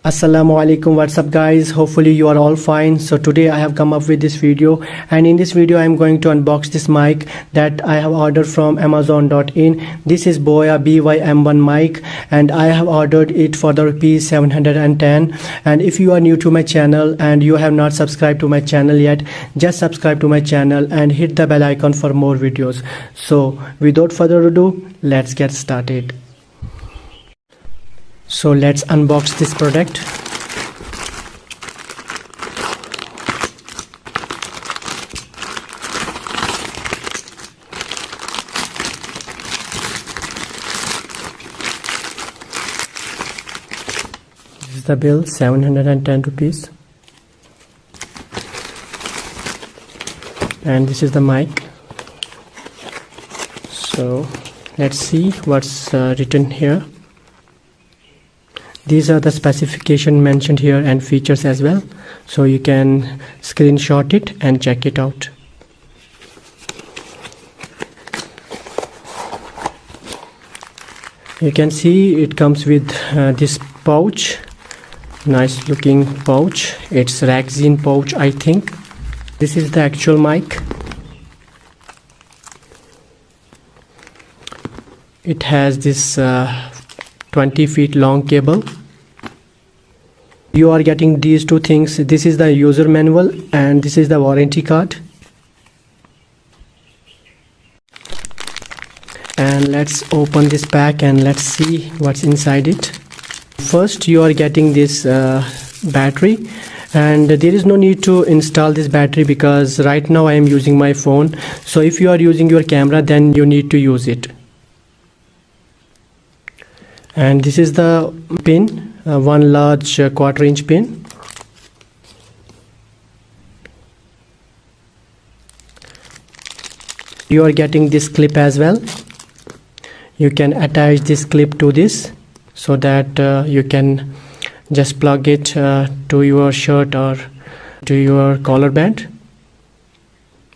Assalamu alaikum, what's up guys, hopefully you are all fine. So today I have come up with this video, and in this video I am going to unbox this mic that I have ordered from amazon.in. This is Boya BY M1 mic and I have ordered it for the rupees 710. And if you are new to my channel and you have not subscribed to my channel yet, just subscribe to my channel and hit the bell icon for more videos. So without further ado, let's get started. So let's unbox this product. This is the bill, 710 rupees. And this is the mic. So let's see what's written here. These are the specifications mentioned here and features as well, so you can screenshot it and check it out. You can see it comes with this pouch, nice looking pouch. It's Rexine pouch, I think. This is the actual mic. It has this 20 feet long cable. You are getting these two things. This is the user manual and this is the warranty card. And let's open this pack and let's see what's inside it. First you are getting this battery, and there is no need to install this battery because right now I am using my phone. So if you are using your camera, then you need to use it. And this is the pin, one large 1/4 inch pin. You are getting this clip as well. You can attach this clip to this so that you can just plug it to your shirt or to your collar band.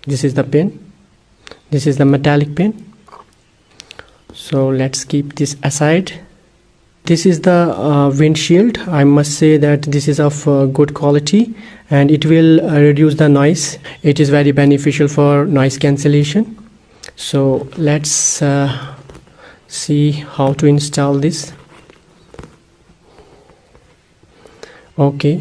This is the pin. This is the metallic pin. So let's keep this aside. This is the windshield. I must say that this is of good quality and it will reduce the noise. It is very beneficial for noise cancellation. So let's see how to install this. Okay.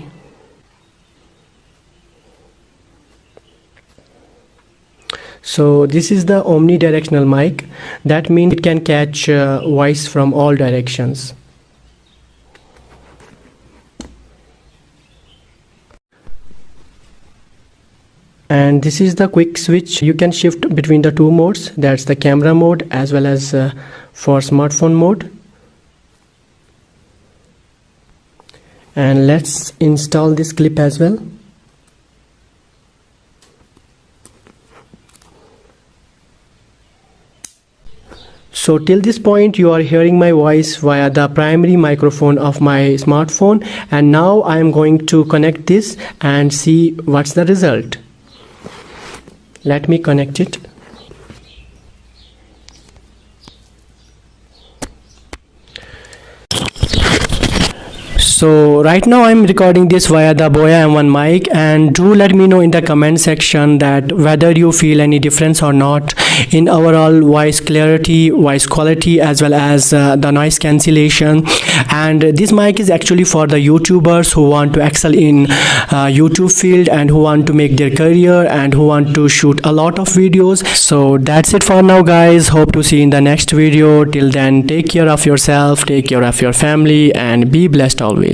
So this is the omnidirectional mic. That means it can catch voice from all directions. And this is the quick switch. You can shift between the two modes. That's the camera mode as well as for smartphone mode. And let's install this clip as well. So till this point you are hearing my voice via the primary microphone of my smartphone, and now I am going to connect this and see what's the result. Let me connect it. So right now I'm recording this via the Boya M1 mic, and do let me know in the comment section that whether you feel any difference or not in overall voice clarity, voice quality, as well as the noise cancellation. And this mic is actually for the YouTubers who want to excel in YouTube field and who want to make their career and who want to shoot a lot of videos. So that's it for now guys. Hope to see you in the next video. Till then, take care of yourself, take care of your family, and be blessed always.